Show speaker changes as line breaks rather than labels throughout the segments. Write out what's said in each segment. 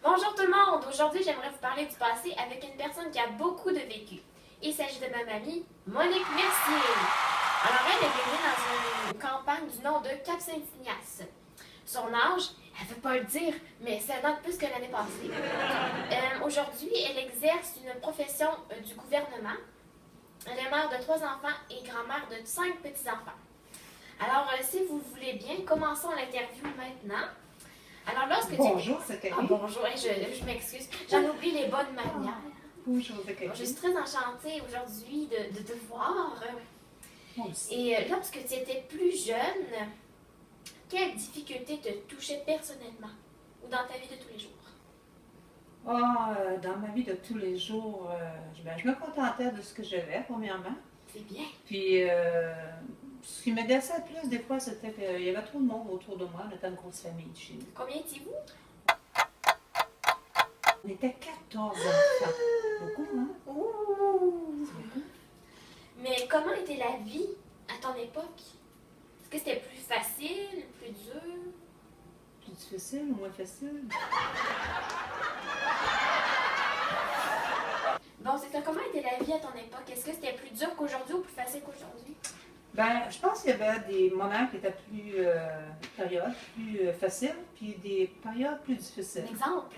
Bonjour tout le monde! Aujourd'hui, j'aimerais vous parler du passé avec une personne qui a beaucoup de vécu. Il s'agit de ma mamie, Monique Mercier. Alors, elle est née dans une campagne du nom de Cap-Saint-Ignace. Son âge, elle ne veut pas le dire, mais c'est un an de plus que l'année passée. Aujourd'hui, elle exerce une profession du gouvernement. Elle est mère de 3 enfants et grand-mère de 5 petits-enfants. Alors, si vous voulez bien, commençons l'interview maintenant. Alors, lorsque
Bonjour, Zachary.
Ah, bonjour, je m'excuse. J'en oublie les bonnes manières.
Bonjour, Zachary.
Je suis très enchantée aujourd'hui de te voir.
Moi aussi.
Et lorsque tu étais plus jeune, quelles difficultés te touchaient personnellement ou dans ta vie de tous les jours?
Dans ma vie de tous les jours, je me contentais de ce que j'avais, premièrement.
C'est bien.
Puis, ce qui m'agaçait le plus, des fois, c'était qu'il y avait trop de monde autour de moi. On était une grosse famille chez nous.
Combien étiez-vous?
On était 14 enfants. Beaucoup, hein?
Ouh!
C'est beaucoup.
Mais comment était la vie à ton époque? Est-ce que c'était plus facile, plus dur?
Plus difficile ou moins facile?
Bon, c'est ça. Comment était la vie à ton époque? Est-ce que c'était plus dur qu'aujourd'hui ou plus facile qu'aujourd'hui?
Ben, je pense qu'il y avait des moments qui étaient périodes plus faciles, puis des périodes plus difficiles.
Un exemple?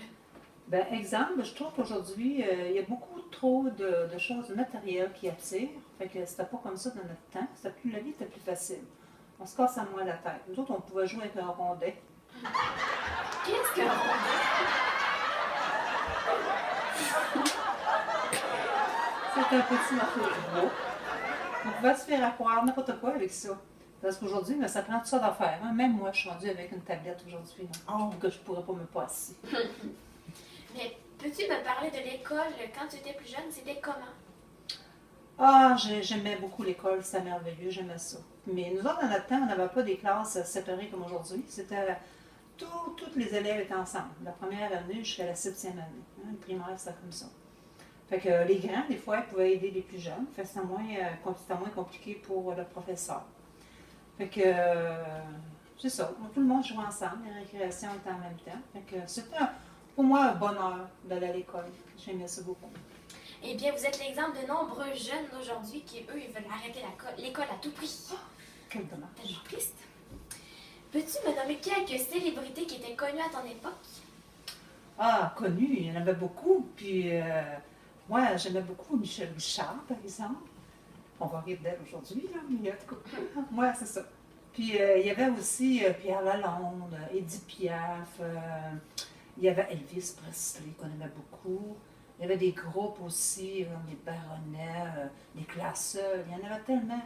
Ben, exemple, je trouve qu'aujourd'hui, il y a beaucoup trop de choses matérielles qui attirent. Fait que c'était pas comme ça dans notre temps. La vie était plus facile. On se casse à moins la tête. Nous autres, on pouvait jouer avec un rondet.
Qu'est-ce que...
C'était un petit marteau de bois. On pouvait se faire accroire n'importe quoi avec ça. Parce qu'aujourd'hui, ça prend toutes sortes d'affaires. Hein. Même moi, je suis rendue avec une tablette aujourd'hui. Que je ne pourrais pas me passer.
Mais peux-tu me parler de l'école quand tu étais plus jeune? C'était comment?
J'aimais beaucoup l'école, c'était merveilleux, j'aimais ça. Mais nous autres, dans notre temps, on n'avait pas des classes séparées comme aujourd'hui. C'était tous les élèves étaient ensemble. La première année jusqu'à la 7e année. Hein, le primaire, c'était comme ça. Fait que les grands, des fois, ils pouvaient aider les plus jeunes. Fait que c'était moins compliqué pour le professeur. Fait que c'est ça. Tout le monde jouait ensemble, les récréations étaient en même temps. Fait que c'était pour moi un bonheur d'aller à l'école. J'aimais ça beaucoup.
Eh bien, vous êtes l'exemple de nombreux jeunes d'aujourd'hui qui, eux, ils veulent arrêter l'école à tout prix.
Quel dommage.
Tellement triste. Peux-tu me nommer quelques célébrités qui étaient connues à ton époque?
Connu, il y en avait beaucoup. Puis moi, j'aimais beaucoup Michel Richard, par exemple. On va rire d'elle aujourd'hui, là, mais en tout cas, moi, c'est ça. Puis il y avait aussi Pierre Lalonde, Édith Piaf, il y avait Elvis Presley qu'on aimait beaucoup. Il y avait des groupes aussi, des Baronets, des Classeurs, il y en avait tellement.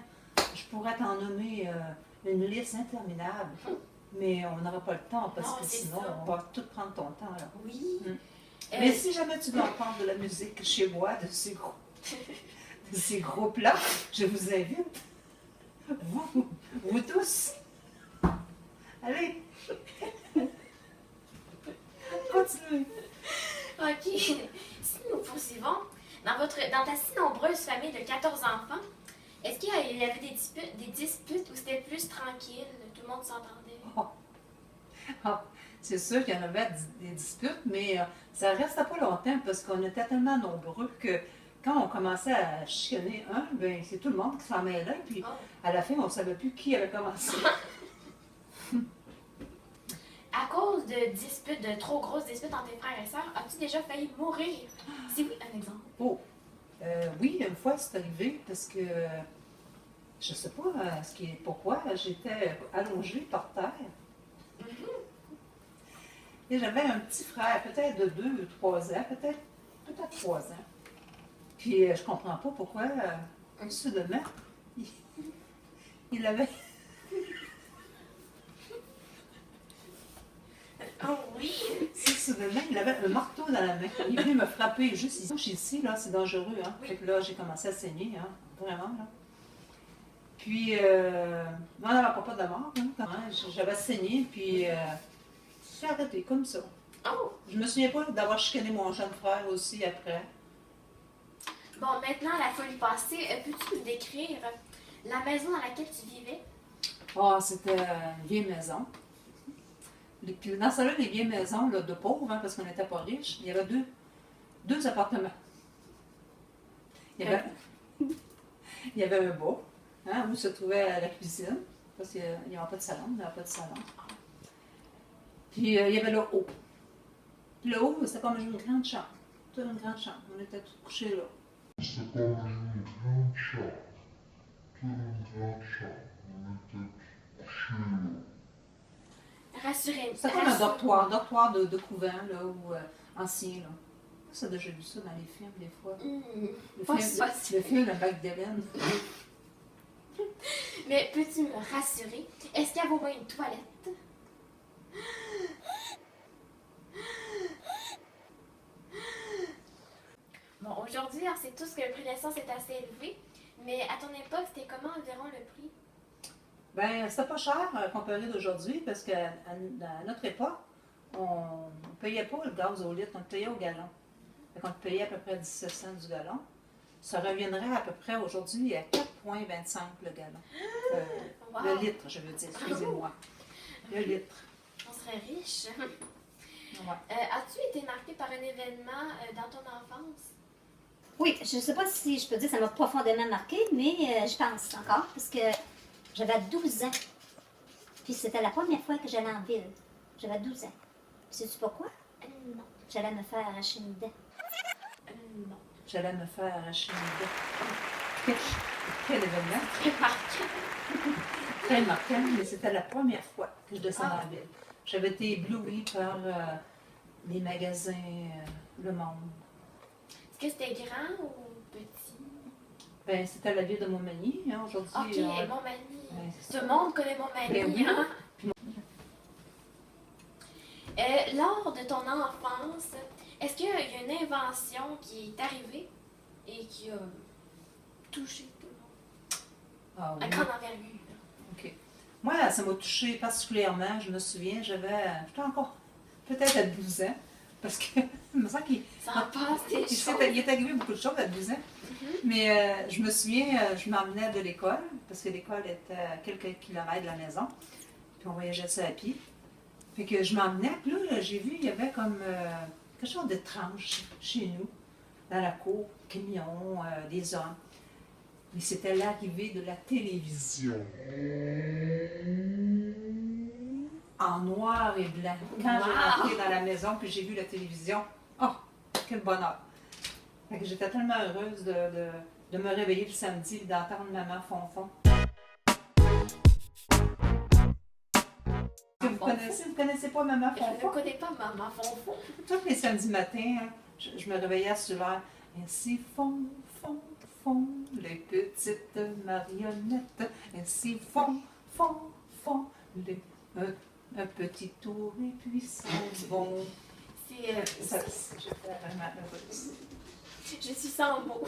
Je pourrais t'en nommer une liste interminable, mais on n'aura pas le temps parce que sinon, on va tout prendre ton temps. Là.
Oui.
Mais si jamais tu veux entendre de la musique chez moi, de ces groupes-là, je vous invite, vous tous, allez, continuez.
OK. Si nous poursuivons, dans ta si nombreuse famille de 14 enfants, est-ce qu'il y avait des disputes où c'était plus tranquille, tout le monde s'entendait?
C'est sûr qu'il y en avait des disputes, mais ça ne restait pas longtemps parce qu'on était tellement nombreux que quand on commençait à chicaner ben c'est tout le monde qui s'en mêlait, puis à la fin, on ne savait plus qui avait commencé.
À cause de disputes, de trop grosses disputes entre tes frères et sœurs, as-tu déjà failli mourir? Si oui, un exemple.
Oui, une fois, c'est arrivé parce que je ne sais pas pourquoi, j'étais allongée par terre. Et j'avais un petit frère, peut-être de 2 ou 3 ans, peut-être 3 ans. Puis je comprends pas pourquoi, soudainement, il avait...
Oh oui!
Soudainement, il avait un marteau dans la main. Il est venu me frapper juste ici, là, c'est dangereux, hein.
Oui.
Fait que là, j'ai commencé à saigner, hein, vraiment, là. Puis, non, on n'avait pas de mort, hein. J'avais saigné, puis j'ai arrêté comme ça.
Oh!
Je me souviens pas d'avoir chicané mon jeune frère aussi après.
Bon, maintenant, la folie passée, peux-tu nous décrire la maison dans laquelle tu vivais?
C'était une vieille maison. Puis dans ce là les vieilles maisons là, de pauvres, hein, parce qu'on n'était pas riches, il y avait deux appartements. Il y avait, il y avait un bas, hein, où se trouvait la cuisine, parce qu'il n'y avait pas de salon, il n'y avait pas de salon. Puis il y avait le haut. Puis le haut, c'était comme une grande chambre. Toute une grande chambre. On était tous couchés là.
C'est comme une grande chambre. Toute une grande chambre. On était couchés là.
Rassurez-moi.
C'était comme un dortoir de couvent, là, ou ancien, là. Ça, j'ai déjà vu ça dans les films, des fois. Le film de Magdalene.
Mais peux-tu me rassurer? Est-ce qu'il y a vos mains une toilette? Bon, aujourd'hui, on sait tous que le prix de l'essence est assez élevé, mais à ton époque, c'était comment environ le prix?
Ben, c'était pas cher comparé d'aujourd'hui, parce qu'à notre époque, on ne payait pas le gaz au litre, on le payait au gallon. Fait qu'on payait à peu près 17 cents du gallon. Ça reviendrait à peu près aujourd'hui à 4,25 le gallon.
Wow.
Le litre, je veux dire, excusez-moi. Le litre.
On serait riche.
Ouais.
As-tu été marqué par un événement dans ton enfance?
Oui, je ne sais pas si je peux dire que ça m'a profondément marqué, mais je pense encore, parce que j'avais 12 ans. Puis c'était la première fois que j'allais en ville. J'avais 12 ans. Sais-tu pourquoi?
Non.
J'allais me faire arracher une dent.
Non.
J'allais me faire arracher une dent. Quel événement!
Très marquant.
Très marquant, mais c'était la première fois que je descendais en ville. J'avais été éblouie par les magasins, le monde.
Est-ce que c'était grand ou petit?
Ben, c'était la ville de Montmagny, hein, aujourd'hui.
Ok, Montmagny.
Ouais, c'est
Tout
ça.
le monde connaît Montmagny.
Ben oui.
Hein? Lors de ton enfance, est-ce qu'il y a une invention qui est arrivée et qui a touché tout le monde?
Ah, oui.
À grande envergure.
OK. Moi, ça m'a touchée particulièrement. Je me souviens, j'étais encore peut-être à 12 ans, parce que il me semble qu'il
Ça en passe des choses.
il est arrivé beaucoup de choses à 12 ans. Mais je me souviens, je m'emmenais de l'école, parce que l'école était à quelques kilomètres de la maison, puis on voyageait ça à pied. Fait que je m'emmenais, puis là, j'ai vu, il y avait comme quelque chose d'étrange chez nous, dans la cour, camions, des hommes. Mais c'était l'arrivée de la télévision. En noir et blanc. Quand j'ai rentré dans la maison, puis j'ai vu la télévision, oh, quel bonheur! Fait que j'étais tellement heureuse de me réveiller le samedi et d'entendre maman fonfon. Vous connaissez pas maman
Je ne
fonfon?
connais pas Maman Fonfon.
Tous les samedis matins, hein, je me réveillais sur l'air. Ainsi font, font, font les petites marionnettes. Ainsi font, font, font les, un petit tour et puis s'en vont. J'étais vraiment heureuse.
Je suis sans mots.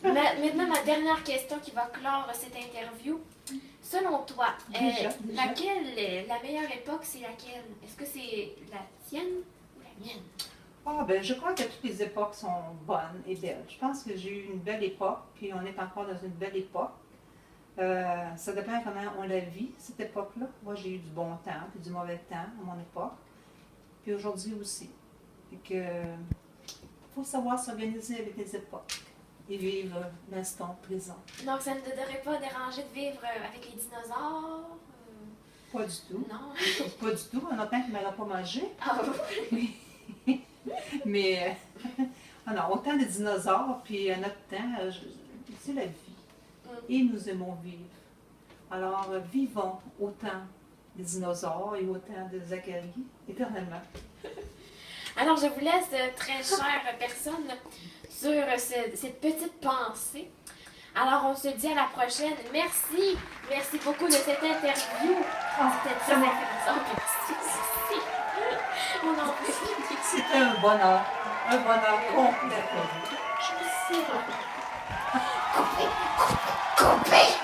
Maintenant, ma dernière question qui va clore cette interview. Selon toi,
Déjà.
la meilleure époque, c'est laquelle? Est-ce que c'est la tienne ou la mienne?
Ah, ben, je crois que toutes les époques sont bonnes et belles. Je pense que j'ai eu une belle époque, puis on est encore dans une belle époque. Ça dépend comment on la vit, cette époque-là. Moi, j'ai eu du bon temps, puis du mauvais temps à mon époque. Puis aujourd'hui aussi. Fait que, faut savoir s'organiser avec les époques et vivre l'instant présent.
Donc, ça ne te devrait pas déranger de vivre avec les dinosaures?
Pas du tout.
Non.
Pas du tout. En autant qu'ils ne m'auraient pas mangé.
Ah oui.
Mais, non, autant de dinosaures, puis à notre temps, c'est la vie. Et nous aimons vivre. Alors, vivons autant des dinosaures et autant de Zacharie, éternellement.
Alors, je vous laisse, très chère personne, sur cette petite pensée. Alors, on se dit à la prochaine. Merci. Merci beaucoup de cette interview. C'était très intéressant. Merci. On en peut.
C'était un bonheur complet.
Je sais. Coupez.